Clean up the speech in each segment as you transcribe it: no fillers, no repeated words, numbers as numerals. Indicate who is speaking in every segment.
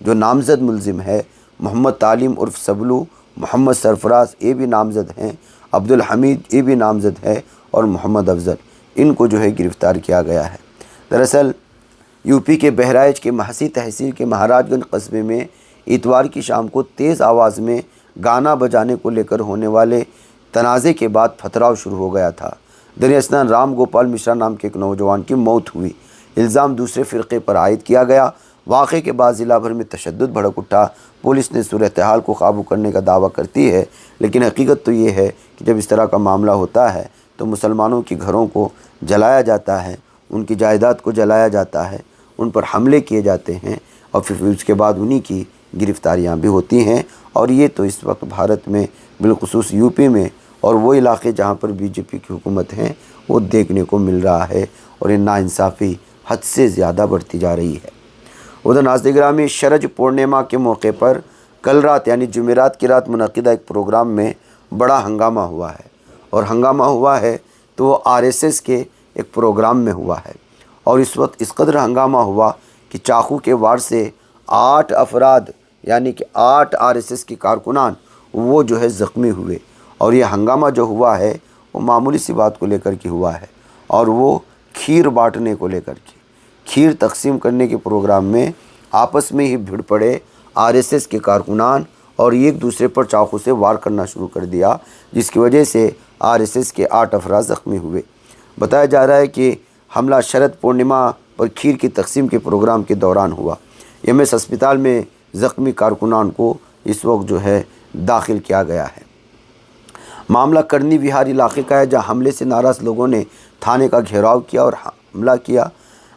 Speaker 1: جو نامزد ملزم ہے، محمد تعلیم عرف سبلو، محمد سرفراز یہ بھی نامزد ہیں، عبدالحمید یہ بھی نامزد ہے، اور محمد افضل، ان کو جو ہے گرفتار کیا گیا ہے۔ دراصل یو پی کے بہرائچ کے محسی تحصیل کے مہاراج گنج قصبے میں اتوار کی شام کو تیز آواز میں گانا بجانے کو لے کر ہونے والے تنازع کے بعد پتھراؤ شروع ہو گیا تھا۔ دریں اثنا رام گوپال مشرا نام کے ایک نوجوان کی موت ہوئی۔ الزام دوسرے فرقے پر عائد کیا گیا۔ واقعے کے بعد ضلع بھر میں تشدد بھڑک اٹھا۔ پولیس نے صورتحال کو قابو کرنے کا دعویٰ کرتی ہے، لیکن حقیقت تو یہ ہے کہ جب اس طرح کا معاملہ ہوتا ہے تو مسلمانوں کے گھروں کو جلایا جاتا ہے، ان کی جائیداد کو جلایا جاتا ہے، ان پر حملے کیے جاتے ہیں، اور پھر اس کے بعد انہی کی گرفتاریاں بھی ہوتی ہیں۔ اور یہ تو اس وقت بھارت میں بالخصوص یو پی میں اور وہ علاقے جہاں پر بی جے پی کی حکومت ہیں وہ دیکھنے کو مل رہا ہے، اور یہ ناانصافی حد سے زیادہ بڑھتی جا رہی ہے۔ ادھر ناظرین گرامی، شرج پورنیما کے موقع پر کل رات یعنی جمعرات کی رات منعقدہ ایک پروگرام میں بڑا ہنگامہ ہوا ہے، اور ہنگامہ ہوا ہے تو وہ RSS کے ایک پروگرام میں ہوا ہے، اور اس وقت اس قدر ہنگامہ ہوا کہ چاقو کے وار سے 8 افراد یعنی کہ 8 RSS کے کارکنان وہ جو ہے زخمی ہوئے۔ اور یہ ہنگامہ جو ہوا ہے وہ معمولی سی بات کو لے کر کے ہوا ہے، اور وہ کھیر بانٹنے کو لے کر کے، کھیر تقسیم کرنے کے پروگرام میں آپس میں ہی بھیڑ پڑے RSS کے کارکنان، اور ایک دوسرے پر چاقو سے وار کرنا شروع کر دیا، جس کی وجہ سے RSS کے 8 افراد زخمی ہوئے۔ بتایا جا رہا ہے کہ حملہ شرد پورنیما پر کھیر کی تقسیم کے پروگرام کے دوران ہوا۔ MS ہسپتال میں زخمی کارکنان کو اس وقت جو ہے داخل کیا گیا ہے۔ معاملہ کرنی وہار علاقے کا ہے، جہاں حملے سے ناراض لوگوں نے تھانے کا گھیراؤ کیا اور حملہ کیا۔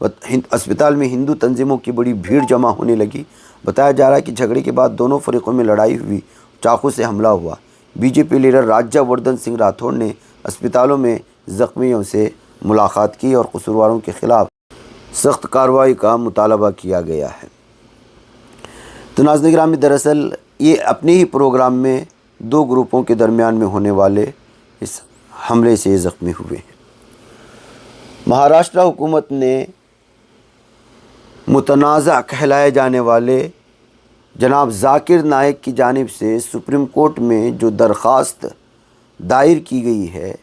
Speaker 1: اسپتال میں ہندو تنظیموں کی بڑی بھیڑ جمع ہونے لگی۔ بتایا جا رہا ہے کہ جھگڑے کے بعد دونوں فریقوں میں لڑائی ہوئی، چاقو سے حملہ ہوا۔ BJP لیڈر راجہ وردھن سنگھ راٹھوڑ نے اسپتالوں میں زخمیوں سے ملاقات کی اور قصورواروں کے خلاف سخت کارروائی کا مطالبہ کیا گیا ہے۔ تو ناظرین گرامی، دراصل یہ اپنے ہی پروگرام میں 2 گروپوں کے درمیان میں ہونے والے اس حملے سے زخمی ہوئے ہیں۔ مہاراشٹر حکومت نے متنازع کہلائے جانے والے جناب ذاکر نائک کی جانب سے سپریم کورٹ میں جو درخواست دائر کی گئی ہے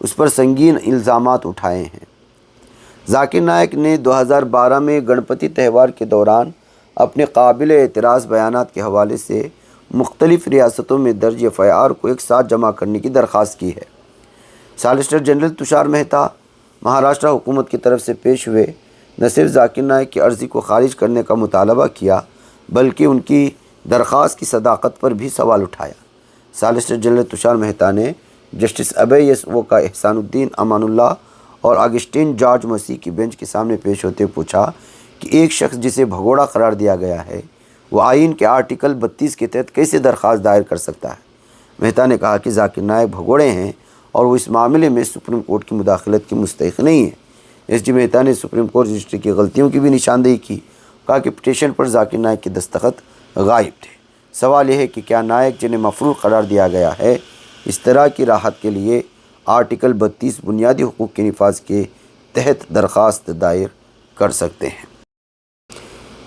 Speaker 1: اس پر سنگین الزامات اٹھائے ہیں۔ ذاکر نائک نے 2012 میں گنپتی تہوار کے دوران اپنے قابل اعتراض بیانات کے حوالے سے مختلف ریاستوں میں درج FIR کو ایک ساتھ جمع کرنے کی درخواست کی ہے۔ سالیسیٹر جنرل تشار مہتا مہاراشٹر حکومت کی طرف سے پیش ہوئے نہ صرف ذاکر نائک کی عرضی کو خارج کرنے کا مطالبہ کیا بلکہ ان کی درخواست کی صداقت پر بھی سوال اٹھایا۔ سالیسیٹر جنرل تشار مہتا نے جسٹس ابے ایس ووکا، احسان الدین امان اللہ اور اگسٹین جارج مسیح کی بینچ کے سامنے پیش ہوتے ہوئے پوچھا کہ ایک شخص جسے بھگوڑا قرار دیا گیا ہے وہ آئین کے آرٹیکل 32 کے تحت کیسے درخواست دائر کر سکتا ہے؟ مہتا نے کہا کہ ذاکر نائک بھگوڑے ہیں اور وہ اس معاملے میں سپریم کورٹ کی مداخلت کی مستحق نہیں ہے۔ SG مہتا نے سپریم کورٹ رجسٹری کی غلطیوں کی بھی نشاندہی کی، کہا کہ پٹیشن پر ذاکر نائک کے دستخط غائب تھے۔ سوال یہ ہے کہ کیا نائک جنہیں مفرور قرار دیا گیا ہے اس طرح کی راحت کے لیے آرٹیکل 32 بنیادی حقوق کے نفاذ کے تحت درخواست دائر کر سکتے ہیں؟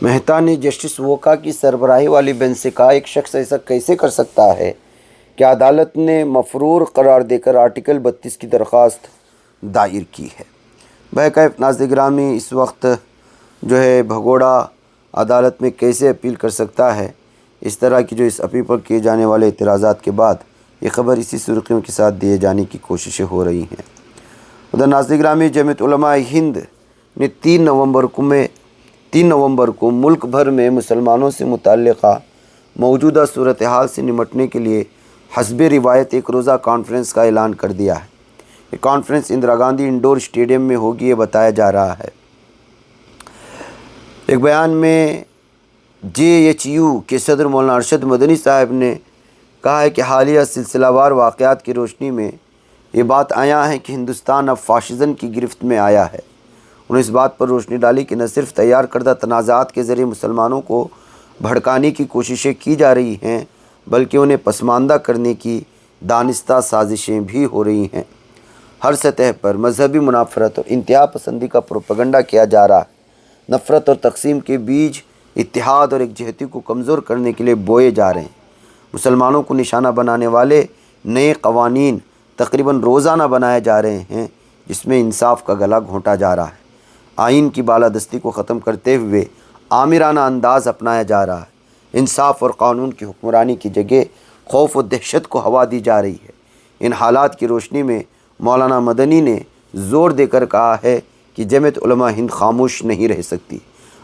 Speaker 1: مہتا نے جسٹس ووکا کی سربراہی والی بینچ سے کہا ایک شخص ایسا کیسے کر سکتا ہے کہ عدالت نے مفرور قرار دے کر آرٹیکل 32 کی درخواست دائر کی ہے۔ بہرکیف ناظرین گرامی، اس وقت جو ہے بھگوڑا عدالت میں کیسے اپیل کر سکتا ہے، اس طرح کی جو اس اپیل پر کیے جانے والے اعتراضات کے بعد یہ خبر اسی سرخیوں کے ساتھ دیے جانے کی کوششیں ہو رہی ہیں۔ ادھر ناظرین گرامی، جمعیت علماء ہند نے 3 نومبر کو ملک بھر میں مسلمانوں سے متعلقہ موجودہ صورتحال سے نمٹنے کے لیے حسب روایت ایک روزہ کانفرنس کا اعلان کر دیا ہے۔ یہ conference Indira Gandhi indoor stadium میں ہوگی، یہ بتایا جا رہا ہے۔ ایک بیان میں JHU کے صدر مولانا ارشد مدنی صاحب نے کہا ہے کہ حالیہ سلسلہ وار واقعات کی روشنی میں یہ بات آیا ہے کہ ہندوستان اب فاشزم کی گرفت میں آیا ہے۔ انہوں نے اس بات پر روشنی ڈالی کہ نہ صرف تیار کردہ تنازعات کے ذریعے مسلمانوں کو بھڑکانے کی کوششیں کی جا رہی ہیں بلکہ انہیں پسماندہ کرنے کی دانستہ سازشیں بھی ہو رہی ہیں۔ ہر سطح پر مذہبی منافرت اور انتہا پسندی کا پروپیگنڈا کیا جا رہا ہے۔ نفرت اور تقسیم کے بیج اتحاد اور یکجہتی کو کمزور کرنے کے لیے بوئے جا رہے ہیں۔ مسلمانوں کو نشانہ بنانے والے نئے قوانین تقریباً روزانہ بنائے جا رہے ہیں، جس میں انصاف کا گلا گھونٹا جا رہا ہے۔ آئین کی بالادستی کو ختم کرتے ہوئے آمرانہ انداز اپنایا جا رہا ہے۔ انصاف اور قانون کی حکمرانی کی جگہ خوف و دہشت کو ہوا دی جا رہی ہے۔ ان حالات کی روشنی میں مولانا مدنی نے زور دے کر کہا ہے کہ جمعیت علماء ہند خاموش نہیں رہ سکتی۔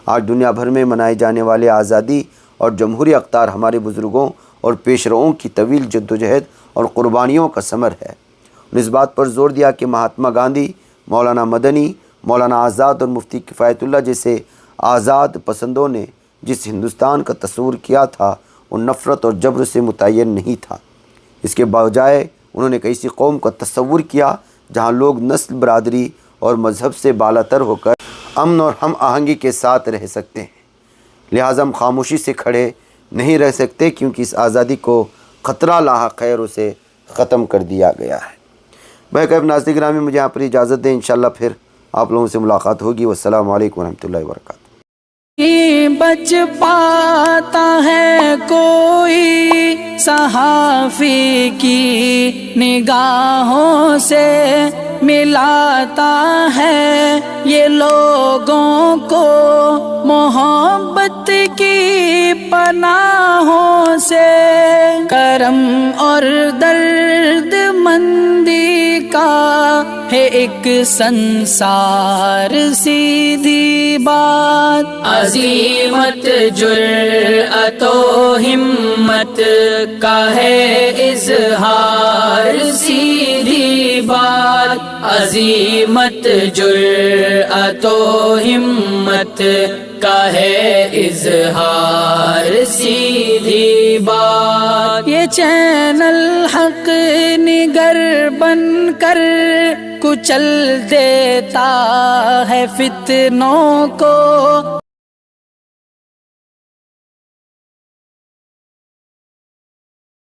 Speaker 1: آج دنیا بھر میں منائے جانے والے آزادی اور جمہوری اقدار ہمارے بزرگوں اور پیشروؤں کی طویل جدوجہد اور قربانیوں کا ثمر ہے۔ انہوں نے اس بات پر زور دیا کہ مہاتما گاندھی، مولانا مدنی، مولانا آزاد اور مفتی کفایت اللہ جیسے آزاد پسندوں نے جس ہندوستان کا تصور کیا تھا وہ نفرت اور جبر سے متعین نہیں تھا۔ اس کے بجائے انہوں نے ایسی قوم کا تصور کیا جہاں لوگ نسل، برادری اور مذہب سے بالاتر ہو کر امن اور ہم آہنگی کے ساتھ رہ سکتے ہیں۔ لہٰذا ہم خاموشی سے کھڑے نہیں رہ سکتے، کیونکہ اس آزادی کو خطرہ لاحق ہے اور اسے ختم کر دیا گیا ہے۔ بہرکیف ناظرین گرامی، مجھے یہاں پر اجازت دیں، انشاءاللہ پھر آپ لوگوں سے ملاقات ہوگی۔ والسلام علیکم ورحمۃ اللہ وبرکاتہ۔
Speaker 2: بچ پاتا ہے کوئی صحافی کی نگاہوں سے، ملاتا ہے یہ لوگوں کو محبت کی پناہوں سے۔ کرم اور درد مندی کا ہے ایک سنسار، سیدھی بات عزیمت جرأت و ہمت کا ہے اظہار، سیدھی بات عزیمت جرأت و ہمت کا ہے اظہار، سیدھی بات۔ یہ چینل حق نگر بن کر کچل دیتا ہے فتنوں کو،